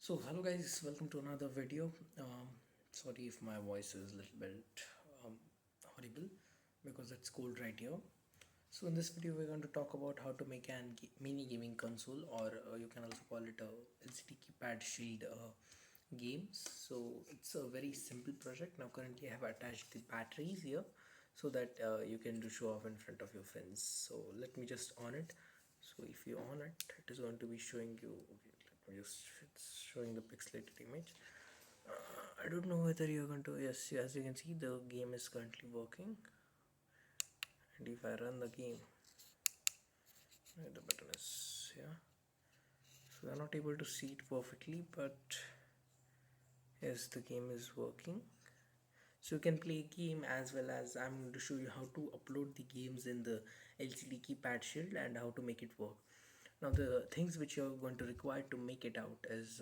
So hello guys, welcome to another video. Sorry if my voice is a little bit um, horrible because it's cold right here. So in this video we're going to talk about how to make an mini gaming console, or you can also call it a LCD keypad shield games. So it's a very simple project. Now currently I have attached the batteries here so that you can do show off in front of your friends. So let me just on it. So if you on it, it is going to be showing you. Okay, let me just. It's showing the pixelated image. I don't know whether you're going to. Yes, as you can see, the game is currently working. And if I run the game, the button is here. So I'm not able to see it perfectly, but yes, the game is working. So you can play a game as well as I'm going to show you how to upload the games in the LCD keypad shield and how to make it work. Now the things which you're going to require to make it out is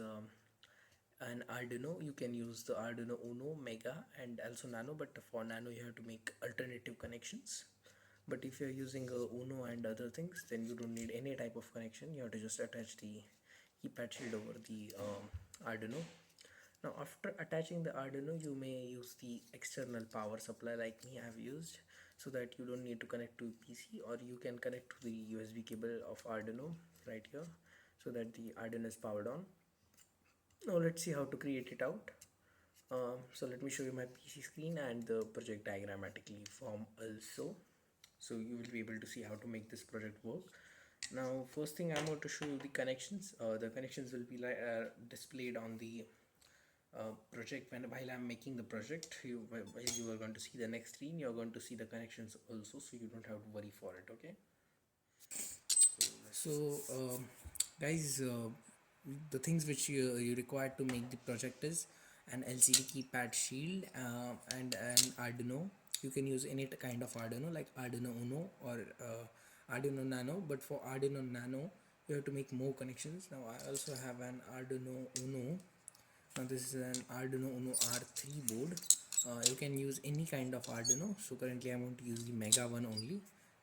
an Arduino. You can use the Arduino Uno, Mega and also Nano, but for Nano you have to make alternative connections. But if you're using Uno and other things, then you don't need any type of connection. You have to just attach the keypad shield over the Arduino. Now after attaching the Arduino, you may use the external power supply like me have used, so that you don't need to connect to PC, or you can connect to the USB cable of Arduino right here so that the Arduino is powered on. Now let's see how to create it out. So let me show you my PC screen and the project diagrammatically form also, so you will be able to see how to make this project work. Now first thing I'm going to show you the connections. The connections will be displayed on the project while I'm making the project. While you are going to see the next screen, you're going to see the connections also, so you don't have to worry for it. Okay, so guys, the things which you require to make the project is an LCD keypad shield and an Arduino. You can use any kind of Arduino like Arduino Uno or Arduino Nano, but for Arduino Nano you have to make more connections. Now I also have an Arduino Uno. Now this is an Arduino Uno R3 board. You can use any kind of Arduino. So currently I'm going to use the Mega one only.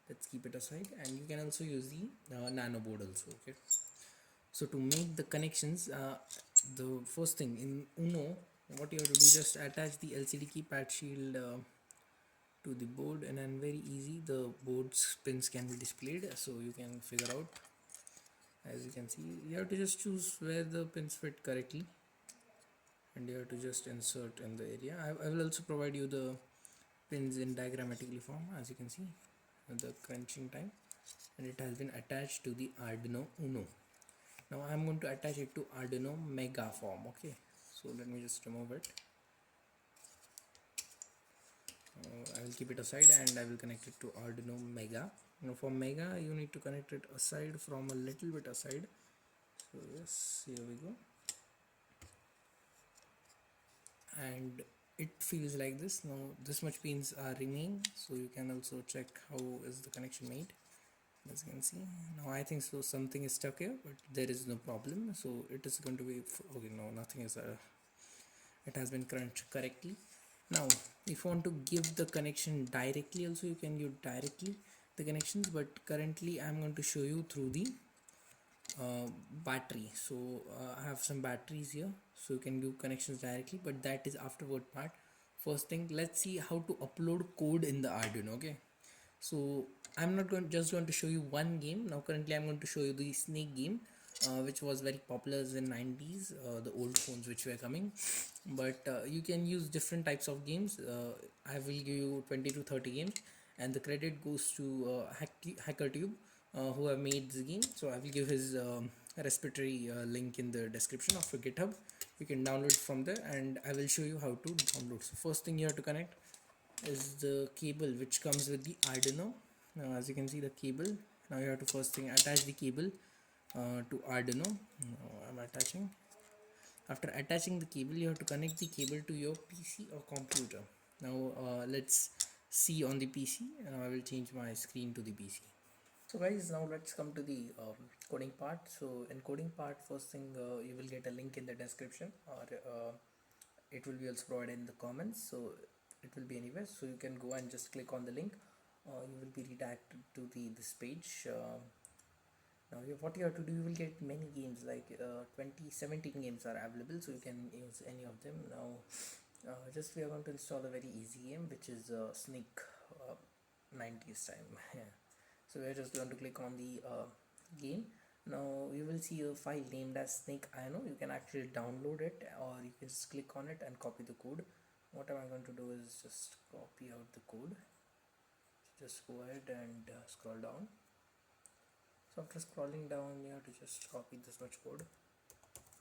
Let's keep it aside, and you can also use the Nano board also. Okay. So to make the connections, the first thing in Uno, what you have to do, just attach the LCD keypad shield to the board, and then very easy the board's pins can be displayed, so you can figure out. As you can see, you have to just choose where the pins fit correctly, and you have to just insert in the area. I will also provide you the pins in diagrammatically form, as you can see the crunching time, and it has been attached to the Arduino Uno. Now I'm going to attach it to Arduino Mega form. Okay, so let me just remove it. I will keep it aside and I will connect it to Arduino Mega. Now for Mega you need to connect it aside, from a little bit aside. So yes, here we go. And it feels like this. Now this much pins are remaining, so you can also check how is the connection made. As you can see, now I think so something is stuck here, but there is no problem. So it is going to be okay. No, nothing is it has been crunched correctly. Now if you want to give the connection directly also, you can give directly the connections, but currently I'm going to show you through the battery. So I have some batteries here, so you can do connections directly, but that is afterward part. First thing, let's see how to upload code in the Arduino. Okay, so I'm not just going to show you one game. Now currently I'm going to show you the snake game, which was very popular in 90s, the old phones which were coming. But you can use different types of games. I will give you 20 to 30 games, and the credit goes to HackerTube, who have made this game. So I will give his respiratory link in the description of the GitHub. You can download from there, and I will show you how to download. So first thing you have to connect is the cable which comes with the Arduino. Now as you can see the cable, now you have to first thing attach the cable to Arduino. Now I'm attaching. After attaching the cable, you have to connect the cable to your PC or computer. Now let's see on the PC. Now I will change my screen to the PC. So guys, now let's come to the coding part. So in coding part, first thing you will get a link in the description, or it will be also provided in the comments. So it will be anywhere, so you can go and just click on the link. You will be redirected to this page. Now Now what you have to do, you will get many games, like 20 17 games are available, so you can use any of them. Now just we are going to install a very easy game, which is Snake, 90s time. Yeah. So we are just going to click on the game. Now you will see a file named as Snake Ino. You can actually download it, or you can just click on it and copy the code. What am I going to do is just copy out the code. So just go ahead and scroll down. So after scrolling down, you have to just copy this much code.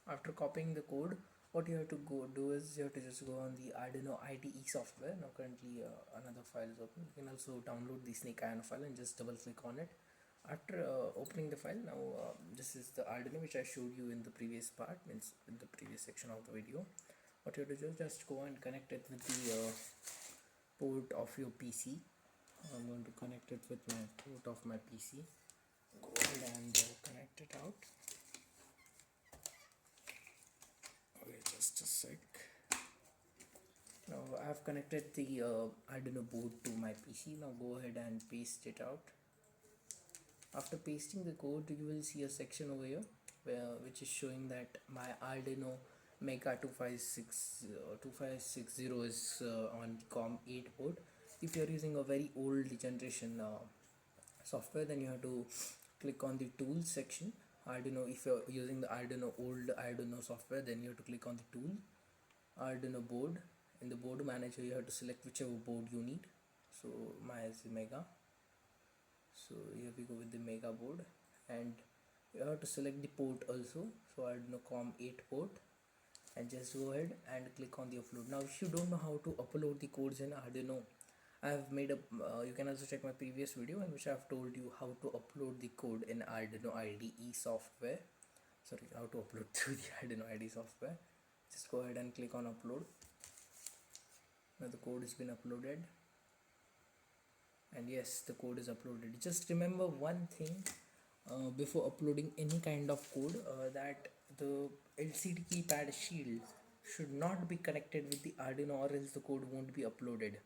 After copying the code, what you have to go do is you have to just go on the Arduino IDE software. Now currently another file is open. You can also download the Snake Ino file and just double click on it. After opening the file, now this is the Arduino which I showed you in the previous part, means in the previous section of the video. What you have to do is just go and connect it with the port of your PC. I'm going to connect it with my port of my PC. Go ahead and connect it out. Okay, just a sec. Now I have connected the Arduino board to my PC. Now go ahead and paste it out. After pasting the code, you will see a section over here which is showing that my Arduino Mega 2560 is on COM8 port. If you are using a very old generation software, then you have to click on the tools section. Arduino, if you're using the old Arduino software, then you have to click on the tool, Arduino board. In the board manager, you have to select whichever board you need. So mine is the Mega. So here we go with the Mega board, and you have to select the port also. So Arduino COM8 port, and just go ahead and click on the upload. Now if you don't know how to upload the codes in Arduino, I have made a you can also check my previous video in which I have told you how to upload the code in Arduino IDE software. Sorry, how to upload through the Arduino IDE software. Just go ahead and click on upload. Now the code has been uploaded, and yes, the code is uploaded. Just remember one thing before uploading any kind of code, that the LCD keypad shield should not be connected with the Arduino, or else the code won't be uploaded.